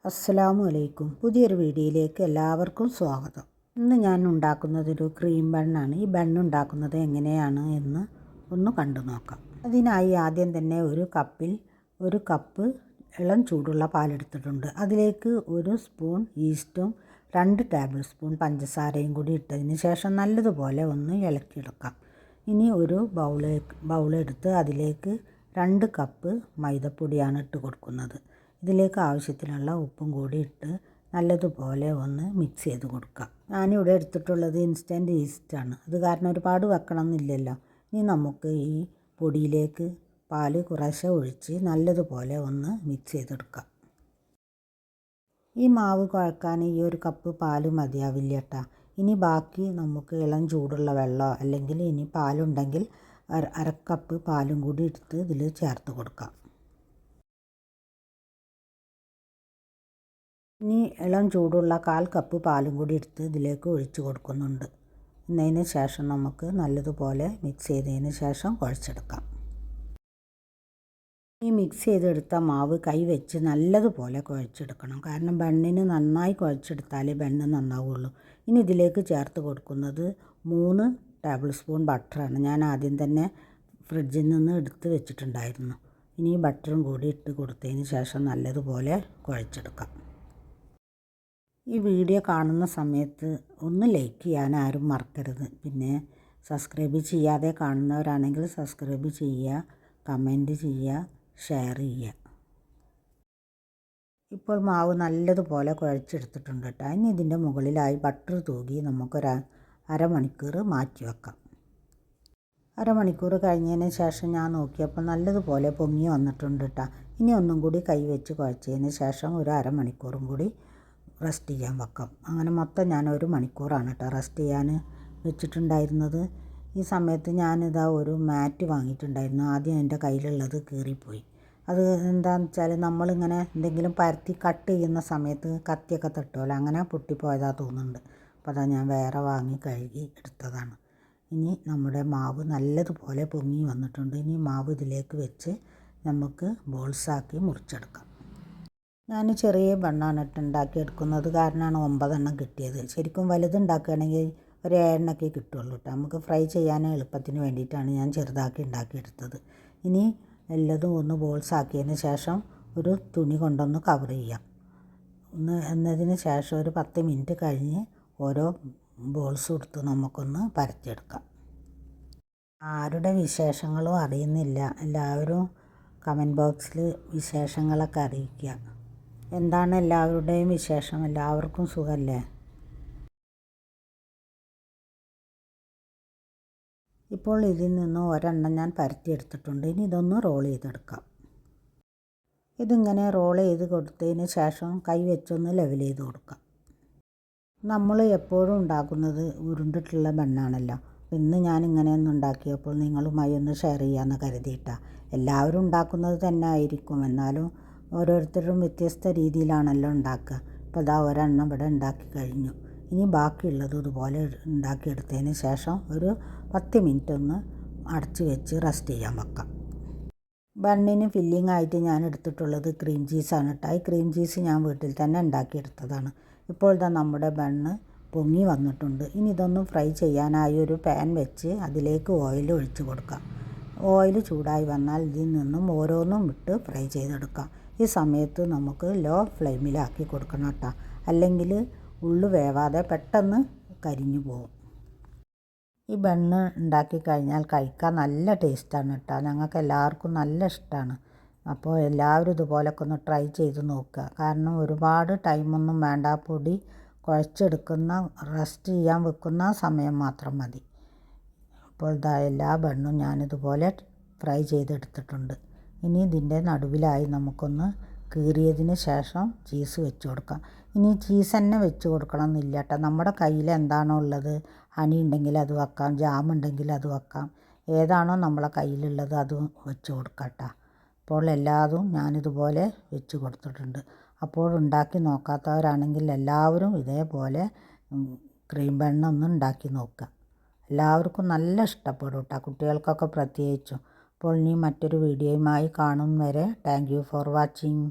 അസ്സലാമു അലൈക്കും. പുതിയൊരു വീഡിയോയിലേക്ക് എല്ലാവർക്കും സ്വാഗതം. ഇന്ന് ഞാൻ ഉണ്ടാക്കുന്നതൊരു ക്രീം ബണ്ണാണ്. ഈ ബണ്ണ് ഉണ്ടാക്കുന്നത് എങ്ങനെയാണ് എന്ന് ഒന്ന് കണ്ടു നോക്കാം. അതിനായി ആദ്യം തന്നെ ഒരു കപ്പ് ഇളം ചൂടുള്ള പാലെടുത്തിട്ടുണ്ട്. അതിലേക്ക് 1 സ്പൂൺ ഈസ്റ്റും 2 ടേബിൾ സ്പൂൺ പഞ്ചസാരയും കൂടി ഇട്ടതിന് ശേഷം നല്ലതുപോലെ ഒന്ന് ഇളക്കിയെടുക്കാം. ഇനി ഒരു ബൗളെടുത്ത് അതിലേക്ക് 2 കപ്പ് മൈദപ്പൊടിയാണ് ഇട്ട് കൊടുക്കുന്നത്. ഇതിലേക്ക് ആവശ്യത്തിനുള്ള ഉപ്പും കൂടി ഇട്ട് നല്ലതുപോലെ ഒന്ന് മിക്സ് ചെയ്ത് കൊടുക്കാം. ഞാനിവിടെ എടുത്തിട്ടുള്ളത് ഇൻസ്റ്റൻറ്റ് ഈസ്റ്റാണ്. അത് കാരണം ഒരുപാട് വെക്കണം എന്നില്ലല്ലോ. ഇനി നമുക്ക് ഈ പൊടിയിലേക്ക് പാൽ കുറേശ്ശെ ഒഴിച്ച് നല്ലതുപോലെ ഒന്ന് മിക്സ് ചെയ്തെടുക്കാം. ഈ മാവ് കുഴക്കാൻ ഈ 1 കപ്പ് പാൽ മതിയാവില്ല കേട്ടോ. ഇനി ബാക്കി നമുക്ക് ഇളം ചൂടുള്ള വെള്ളമോ അല്ലെങ്കിൽ ഇനി പാലുണ്ടെങ്കിൽ 1/2 കപ്പ് പാലും കൂടി എടുത്ത് ഇതിൽ ചേർത്ത് കൊടുക്കാം. ഇനി ഇളം ചൂടുള്ള 1/4 കപ്പ് പാലും കൂടി എടുത്ത് ഇതിലേക്ക് ഒഴിച്ച് കൊടുക്കുന്നുണ്ട്. എന്നതിന് ശേഷം നമുക്ക് നല്ലതുപോലെ മിക്സ് ചെയ്തതിന് ശേഷം കുഴച്ചെടുക്കാം. ഈ മിക്സ് ചെയ്തെടുത്ത മാവ് കൈ വെച്ച് നല്ലതുപോലെ കുഴച്ചെടുക്കണം. കാരണം ബണ്ണിന് നന്നായി കുഴച്ചെടുത്താലേ ബണ്ണ് നന്നാവുള്ളൂ. ഇനി ഇതിലേക്ക് ചേർത്ത് കൊടുക്കുന്നത് 3 ടേബിൾ സ്പൂൺ ബട്ടറാണ്. ഞാൻ ആദ്യം തന്നെ ഫ്രിഡ്ജിൽ നിന്ന് എടുത്ത് വെച്ചിട്ടുണ്ടായിരുന്നു. ഇനി ബട്ടറും കൂടി ഇട്ട് കൊടുത്തതിന് ശേഷം നല്ലതുപോലെ കുഴച്ചെടുക്കാം. ഈ വീഡിയോ കാണുന്ന സമയത്ത് ഒന്ന് ലൈക്ക് ചെയ്യാൻ ആരും മറക്കരുത്. പിന്നെ സബ്സ്ക്രൈബ് ചെയ്യാതെ കാണുന്നവരാണെങ്കിൽ സബ്സ്ക്രൈബ് ചെയ്യുക, കമൻറ്റ് ചെയ്യുക, ഷെയർ ചെയ്യുക. ഇപ്പോൾ മാവ് നല്ലതുപോലെ കുഴച്ചെടുത്തിട്ടുണ്ട് കേട്ടോ. ഇനി ഇതിൻ്റെ മുകളിലായി ബട്ടർ തൂകി നമുക്കൊരു അരമണിക്കൂർ മാറ്റി വെക്കാം. അരമണിക്കൂർ കഴിഞ്ഞതിന് ശേഷം ഞാൻ നോക്കിയപ്പോൾ നല്ലതുപോലെ പൊങ്ങി വന്നിട്ടുണ്ട് കേട്ടോ. ഇനി ഒന്നും കൂടി കൈ വെച്ച് കുഴച്ചതിന് ശേഷം ഒരു അരമണിക്കൂറും കൂടി റെസ്റ്റ് ചെയ്യാൻ വെക്കാം. അങ്ങനെ മൊത്തം ഞാൻ 1 മണിക്കൂറാണ് കേട്ടോ റെസ്റ്റ് ചെയ്യാൻ വെച്ചിട്ടുണ്ടായിരുന്നത്. ഈ സമയത്ത് ഞാനിതാ ഒരു മാറ്റ് വാങ്ങിയിട്ടുണ്ടായിരുന്നു. ആദ്യം എൻ്റെ കയ്യിലുള്ളത് കീറിപ്പോയി. അത് എന്താണെന്ന് വെച്ചാൽ നമ്മളിങ്ങനെ എന്തെങ്കിലും പരത്തി കട്ട് ചെയ്യുന്ന സമയത്ത് കത്തിയൊക്കെ തട്ടുമല്ലോ, അങ്ങനെ പൊട്ടിപ്പോയതാ തോന്നുന്നുണ്ട്. അപ്പോൾ അതാ ഞാൻ വേറെ വാങ്ങി കഴുകി എടുത്തതാണ്. ഇനി നമ്മുടെ മാവ് നല്ലതുപോലെ പൊങ്ങി വന്നിട്ടുണ്ട്. ഇനി മാവ് ഇതിലേക്ക് വെച്ച് നമുക്ക് ബോൾസാക്കി മുറിച്ചെടുക്കാം. ഞാൻ ചെറിയ ബണ്ണാണ് ഉണ്ടാക്കിയെടുക്കുന്നത് കാരണമാണ് 9 എണ്ണം കിട്ടിയത്. ശരിക്കും വലുത് ഉണ്ടാക്കുകയാണെങ്കിൽ ഒരു 7 എണ്ണമൊക്കെ കിട്ടുള്ളൂ കേട്ടോ. നമുക്ക് ഫ്രൈ ചെയ്യാൻ എളുപ്പത്തിന് വേണ്ടിയിട്ടാണ് ഞാൻ ചെറുതാക്കി ഉണ്ടാക്കിയെടുത്തത്. ഇനി എല്ലതും ഒന്ന് ബോൾസാക്കിയതിന് ശേഷം ഒരു തുണി കൊണ്ടൊന്ന് കവർ ചെയ്യാം. എന്നതിന് ശേഷം ഒരു 10 മിനിറ്റ് കഴിഞ്ഞ് ഓരോ ബോൾസും എടുത്ത് നമുക്കൊന്ന് പരത്തിയെടുക്കാം. ആരുടെ വിശേഷങ്ങളും അറിയുന്നില്ല. എല്ലാവരും കമൻറ്റ് ബോക്സിൽ വിശേഷങ്ങളൊക്കെ അറിയിക്കുക. എന്താണ് എല്ലാവരുടെയും വിശേഷം? എല്ലാവർക്കും സുഖമല്ലേ? ഇപ്പോൾ ഇതിൽ നിന്ന് ഒരെണ്ണം ഞാൻ പരത്തിയെടുത്തിട്ടുണ്ട്. ഇനി ഇതൊന്ന് റോൾ ചെയ്തെടുക്കാം. ഇതിങ്ങനെ റോൾ ചെയ്ത് കൊടുത്തതിന് ശേഷം കൈ വെച്ചൊന്ന് ലെവൽ ചെയ്ത് കൊടുക്കാം. നമ്മൾ എപ്പോഴും ഉണ്ടാക്കുന്നത് ഉരുണ്ടിട്ടുള്ള ബണ്ണാണല്ലോ. ഇന്ന് ഞാൻ ഇങ്ങനെയൊന്നും ഉണ്ടാക്കിയപ്പോൾ നിങ്ങളുമായി ഒന്ന് ഷെയർ ചെയ്യാമെന്ന് കരുതിയിട്ടാണ്. എല്ലാവരും ഉണ്ടാക്കുന്നത് തന്നെ ആയിരിക്കും, എന്നാലും ഓരോരുത്തരും വ്യത്യസ്ത രീതിയിലാണല്ലോ ഉണ്ടാക്കുക. അപ്പോൾ ഇതാ ഒരെണ്ണം ഇവിടെ ഉണ്ടാക്കി കഴിഞ്ഞു. ഇനി ബാക്കിയുള്ളത് ഇതുപോലെ ഉണ്ടാക്കിയെടുത്തതിന് ശേഷം ഒരു 10 മിനിറ്റ് ഒന്ന് അടച്ച് വെച്ച് റെസ്റ്റ് ചെയ്യാൻ വെക്കാം. ബണ്ണിന് ഫില്ലിംഗ് ആയിട്ട് ഞാൻ എടുത്തിട്ടുള്ളത് ക്രീം ചീസാണ് കേട്ടോ. ഈ ക്രീം ചീസ് ഞാൻ വീട്ടിൽ തന്നെ ഉണ്ടാക്കിയെടുത്തതാണ്. ഇപ്പോൾ ഇതാ നമ്മുടെ ബണ്ണ് പൊങ്ങി വന്നിട്ടുണ്ട്. ഇനി ഇതൊന്ന് ഫ്രൈ ചെയ്യാനായി ഒരു പാൻ വെച്ച് അതിലേക്ക് ഓയിൽ ഒഴിച്ച് കൊടുക്കാം. ഓയിൽ ചൂടായി വന്നാൽ ഇതിൽ നിന്നും ഓരോന്നും ഇട്ട് ഫ്രൈ ചെയ്തെടുക്കാം. ഈ സമയത്ത് നമുക്ക് ലോ ഫ്ലെയിമിലാക്കി കൊടുക്കണം കേട്ടോ, അല്ലെങ്കിൽ ഉള്ളു വേവാതെ പെട്ടെന്ന് കരിഞ്ഞു പോകും. ഈ ബണ്ണ് ഉണ്ടാക്കി കഴിഞ്ഞാൽ കഴിക്കാൻ നല്ല ടേസ്റ്റാണ് കേട്ടോ. ഞങ്ങൾക്ക് എല്ലാവർക്കും നല്ല ഇഷ്ടമാണ്. അപ്പോൾ എല്ലാവരും ഇതുപോലൊക്കെ ഒന്ന് ട്രൈ ചെയ്ത് നോക്കുക. കാരണം ഒരുപാട് ടൈമൊന്നും വേണ്ട. പൊടി കുഴച്ചെടുക്കുന്ന റെസ്റ്റ് ചെയ്യാൻ വെക്കുന്ന സമയം മാത്രം മതി. അപ്പോൾ ഇതാ എല്ലാ ബണ്ണും ഞാനിതുപോലെ ഫ്രൈ ചെയ്തെടുത്തിട്ടുണ്ട്. ഇനി ഇതിൻ്റെ നടുവിലായി നമുക്കൊന്ന് കീറിയതിന് ശേഷം ചീസ് വെച്ച് കൊടുക്കാം. ഇനി ചീസ് തന്നെ വെച്ച് കൊടുക്കണം എന്നില്ല കേട്ടോ. നമ്മുടെ കയ്യിൽ എന്താണോ ഉള്ളത്, ഹണി ഉണ്ടെങ്കിൽ അത് വെക്കാം, ജാം ഉണ്ടെങ്കിൽ അത് വെക്കാം. ഏതാണോ നമ്മളെ കയ്യിലുള്ളത് അത് വെച്ച് കൊടുക്കാം കേട്ടോ. അപ്പോൾ എല്ലാതും ഞാനിതുപോലെ വെച്ച് കൊടുത്തിട്ടുണ്ട്. അപ്പോൾ ഉണ്ടാക്കി നോക്കാത്തവരാണെങ്കിൽ എല്ലാവരും ഇതേപോലെ ക്രീം ബണ്ണൊന്ന് ഉണ്ടാക്കി നോക്കുക. എല്ലാവർക്കും നല്ല ഇഷ്ടപ്പെടും കേട്ടോ, കുട്ടികൾക്കൊക്കെ പ്രത്യേകിച്ചും. അപ്പോൾ ഇനി മറ്റൊരു വീഡിയോയുമായി കാണും വരെ താങ്ക് യു ഫോർ വാച്ചിങ്.